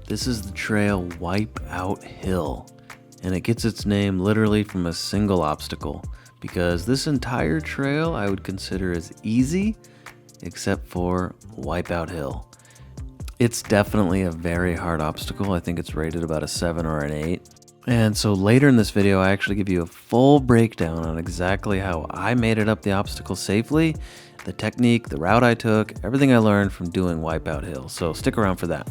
This is the trail Wipeout Hill, and it gets its name literally from a single obstacle, because this entire trail I would consider as easy, except for Wipeout Hill. It's definitely a very hard obstacle. I think it's rated about a 7 or an 8. And so later in this video, I actually give you a full breakdown on exactly how I made it up the obstacle safely, the technique, the route I took, everything I learned from doing Wipeout Hill. So stick around for that.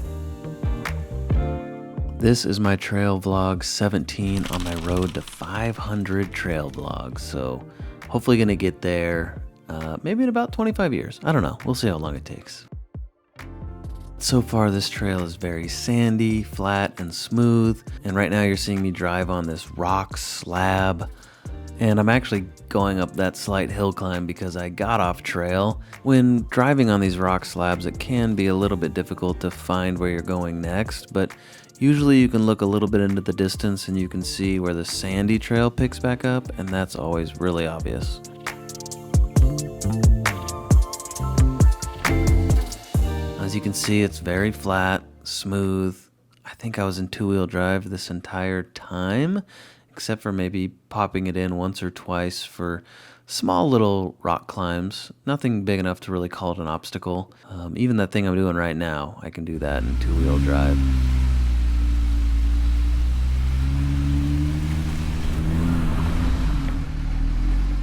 This is my trail vlog 17 on my road to 500 trail vlogs. So hopefully gonna get there maybe in about 25 years. I don't know. We'll see how long it takes. So far, this trail is very sandy, flat, and smooth. And right now you're seeing me drive on this Rock Slab. And I'm actually going up that slight hill climb because I got off trail. When driving on these rock slabs, it can be a little bit difficult to find where you're going next, but usually you can look a little bit into the distance and you can see where the sandy trail picks back up, and that's always really obvious. As you can see, it's very flat, smooth. I think I was in two-wheel drive this entire time, except for maybe popping it in once or twice for small little rock climbs. Nothing big enough to really call it an obstacle. Even that thing I'm doing right now, I can do that in two-wheel drive.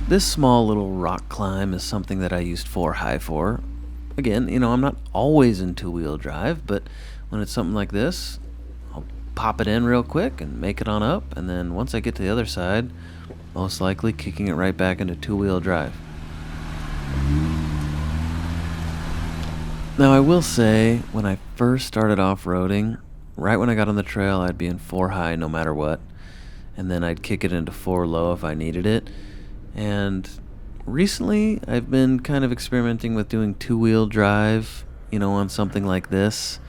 This small little rock climb is something that I used 4-high for. Again, you know, I'm not always in two-wheel drive, but when it's something like this, I'll pop it in real quick and make it on up, and then once I get to the other side, most likely kicking it right back into two-wheel drive. Now I will say, when I first started off-roading, right when I got on the trail, I'd be in 4-high no matter what, and then I'd kick it into 4-low if I needed it. And recently, I've been kind of experimenting with doing two-wheel drive, you know, on something like this.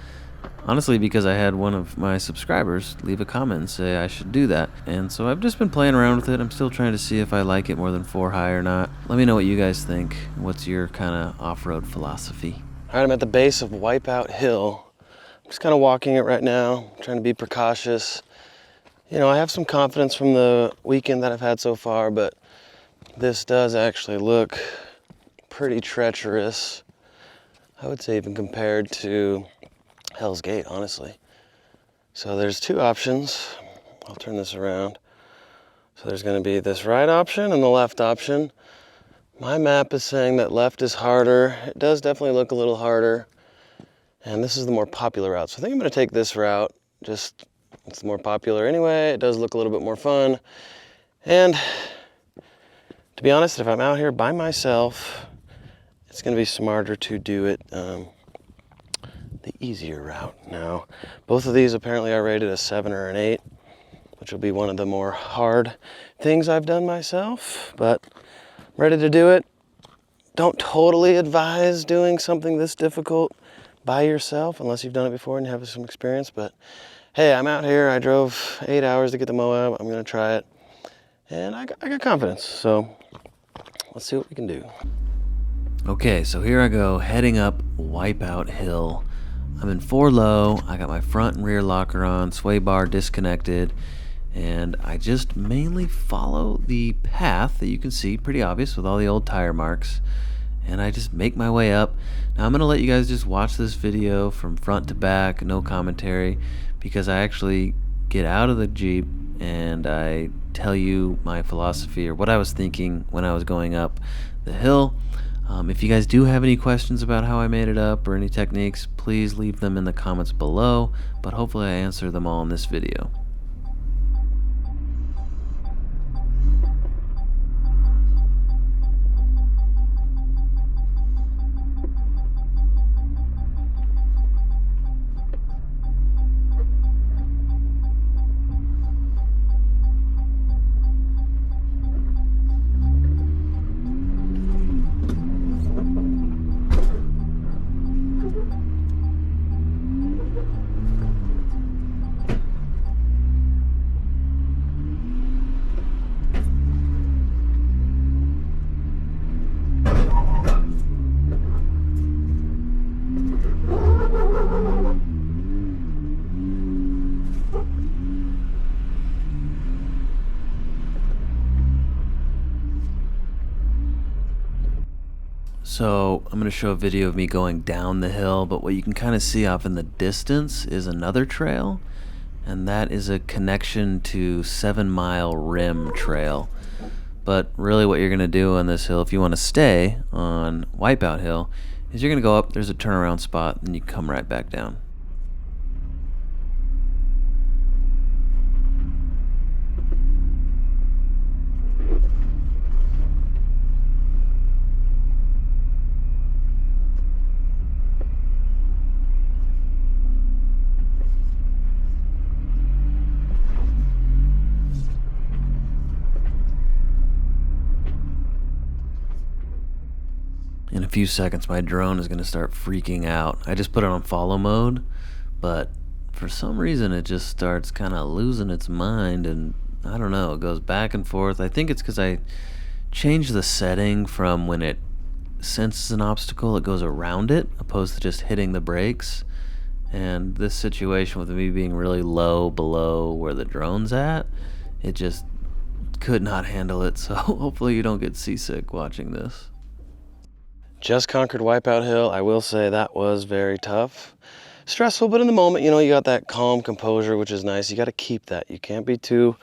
Honestly, because I had one of my subscribers leave a comment and say I should do that. And so I've just been playing around with it. I'm still trying to see if I like it more than 4-high or not. Let me know what you guys think. What's your kind of off-road philosophy? All right, I'm at the base of Wipeout Hill. I'm just kind of walking it right now, trying to be precautious. You know, I have some confidence from the weekend that I've had so far, but this does actually look pretty treacherous. I would say even compared to Hell's Gate, honestly. So there's two options. I'll turn this around. So there's going to be this right option and the left option. My map is saying that left is harder. It does definitely look a little harder. And this is the more popular route. So I think I'm going to take this route. Just, it's more popular anyway. It does look a little bit more fun. And to be honest, if I'm out here by myself, it's going to be smarter to do it the easier route. Now, both of these apparently are rated a 7 or an 8, which will be one of the more hard things I've done myself, but I'm ready to do it. Don't totally advise doing something this difficult by yourself unless you've done it before and you have some experience, but hey, I'm out here. I drove 8 hours to get to Moab. I'm going to try it, and I got confidence, so let's see what we can do. Okay, so here I go, heading up Wipeout Hill. I'm in 4-low, I got my front and rear locker on, sway bar disconnected, and I just mainly follow the path that you can see, pretty obvious with all the old tire marks, and I just make my way up. Now I'm going to let you guys just watch this video from front to back, no commentary, because I actually get out of the Jeep and I tell you my philosophy or what I was thinking when I was going up the hill. If you guys do have any questions about how I made it up or any techniques, please leave them in the comments below, but hopefully I answer them all in this video. So I'm going to show a video of me going down the hill, but what you can kind of see off in the distance is another trail, and that is a connection to 7 Mile Rim Trail. But really what you're going to do on this hill, if you want to stay on Wipeout Hill, is you're going to go up, there's a turnaround spot, and you come right back down. In a few seconds, my drone is going to start freaking out. I just put it on follow mode, but for some reason it just starts kind of losing its mind, and I don't know, it goes back and forth. I think it's because I changed the setting from when it senses an obstacle, it goes around it, opposed to just hitting the brakes. And this situation with me being really low below where the drone's at, it just could not handle it, so hopefully you don't get seasick watching this. Just conquered Wipeout Hill. I will say that was very tough. Stressful, but in the moment, you know, you got that calm composure, which is nice. You got to keep that. You cannot be too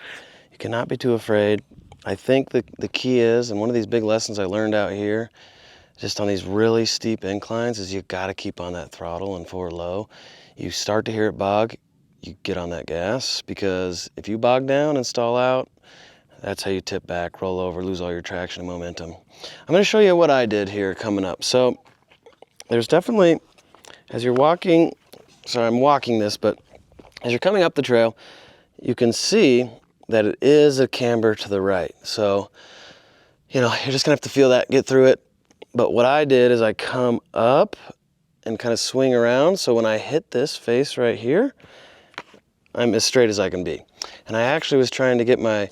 afraid. I think the key is, and one of these big lessons I learned out here, just on these really steep inclines, is you got to keep on that throttle and forward low. You start to hear it bog, you get on that gas, because if you bog down and stall out, that's how you tip back, roll over, lose all your traction and momentum. I'm going to show you what I did here coming up. So there's definitely, as you're walking, sorry, I'm walking this, but as you're coming up the trail, you can see that it is a camber to the right. So, you know, you're just going to have to feel that, get through it. But what I did is I come up and kind of swing around. So when I hit this face right here, I'm as straight as I can be. And I actually was trying to get my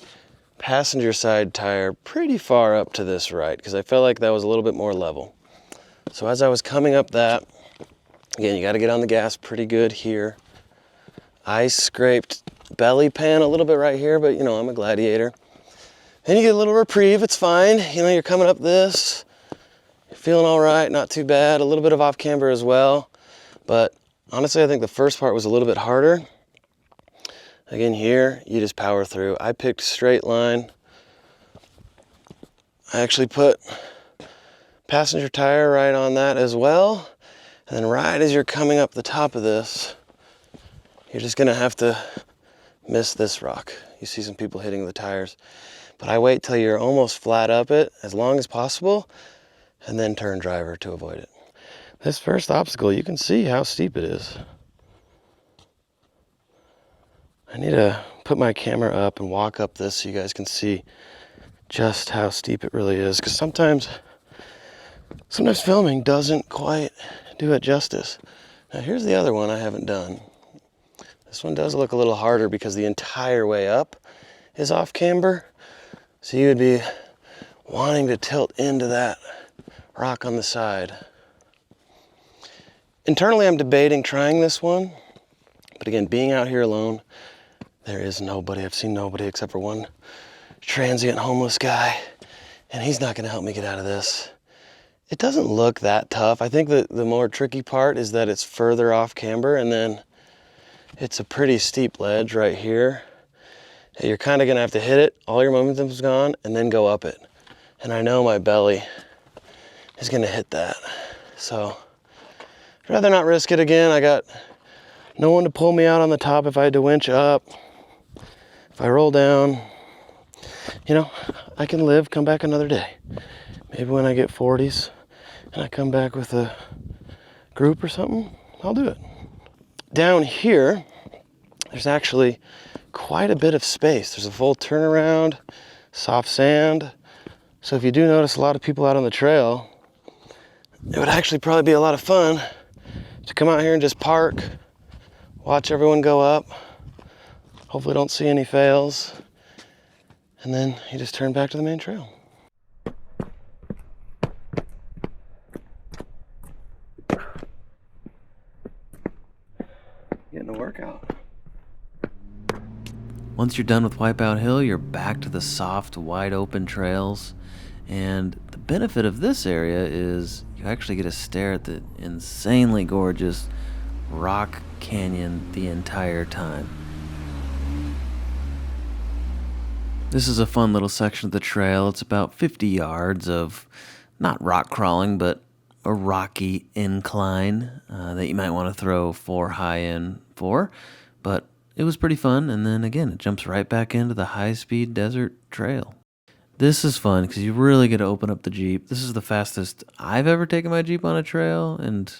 passenger side tire pretty far up to this right, because I felt like that was a little bit more level. So as I was coming up that, again, you got to get on the gas pretty good here. I scraped belly pan a little bit right here, but you know, I'm a Gladiator. Then you get a little reprieve, it's fine. You know, you're coming up this, you're feeling all right, not too bad. A little bit of off camber as well. But honestly, I think the first part was a little bit harder. Again, here, you just power through. I picked straight line. I actually put passenger tire right on that as well. And then right as you're coming up the top of this, you're just gonna have to miss this rock. You see some people hitting the tires. But I wait till you're almost flat up it as long as possible, and then turn driver to avoid it. This first obstacle, you can see how steep it is. I need to put my camera up and walk up this so you guys can see just how steep it really is, because sometimes filming doesn't quite do it justice. Now here's the other one I haven't done. This one does look a little harder because the entire way up is off camber. So you would be wanting to tilt into that rock on the side. Internally, I'm debating trying this one, but again, being out here alone, there is nobody. I've seen nobody except for one transient homeless guy, and he's not gonna help me get out of this. It doesn't look that tough. I think that the more tricky part is that it's further off camber, and then it's a pretty steep ledge right here. You're kind of gonna have to hit it, all your momentum's gone, and then go up it. And I know my belly is gonna hit that. So I'd rather not risk it again. I got no one to pull me out on the top if I had to winch up. If I roll down, you know, I can live, come back another day. Maybe when I get 40s and I come back with a group or something, I'll do it. Down here, there's actually quite a bit of space. There's a full turnaround, soft sand. So if you do notice a lot of people out on the trail, it would actually probably be a lot of fun to come out here and just park, watch everyone go up, hopefully don't see any fails, and then you just turn back to the main trail. Getting a workout. Once you're done with Wipeout Hill, you're back to the soft, wide open trails. And the benefit of this area is you actually get to stare at the insanely gorgeous rock canyon the entire time. This is a fun little section of the trail. It's about 50 yards of not rock crawling, but a rocky incline that you might want to throw 4 high in for. But it was pretty fun, and then again, it jumps right back into the high-speed desert trail. This is fun because you really get to open up the Jeep. This is the fastest I've ever taken my Jeep on a trail, and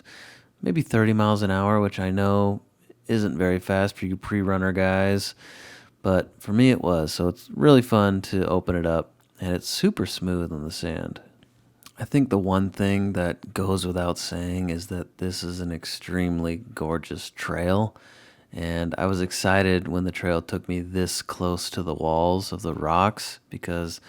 maybe 30 miles an hour, which I know isn't very fast for you pre-runner guys, but for me it was. So it's really fun to open it up, and it's super smooth on the sand. I think the one thing that goes without saying is that this is an extremely gorgeous trail, and I was excited when the trail took me this close to the walls of the rocks because,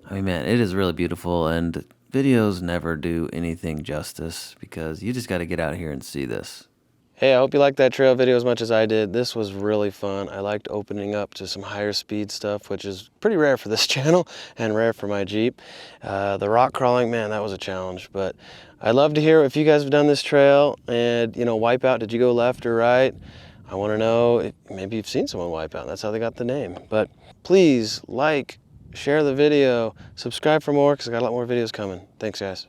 I mean, man, it is really beautiful, and videos never do anything justice because you just got to get out here and see this. Hey, I hope you liked that trail video as much as I did. This was really fun. I liked opening up to some higher speed stuff, which is pretty rare for this channel and rare for my Jeep. The rock crawling, man, that was a challenge. But I'd love to hear if you guys have done this trail and, you know, wipe out. Did you go left or right? I want to know if maybe you've seen someone wipe out. That's how they got the name. But please like, share the video, subscribe for more because I got a lot more videos coming. Thanks, guys.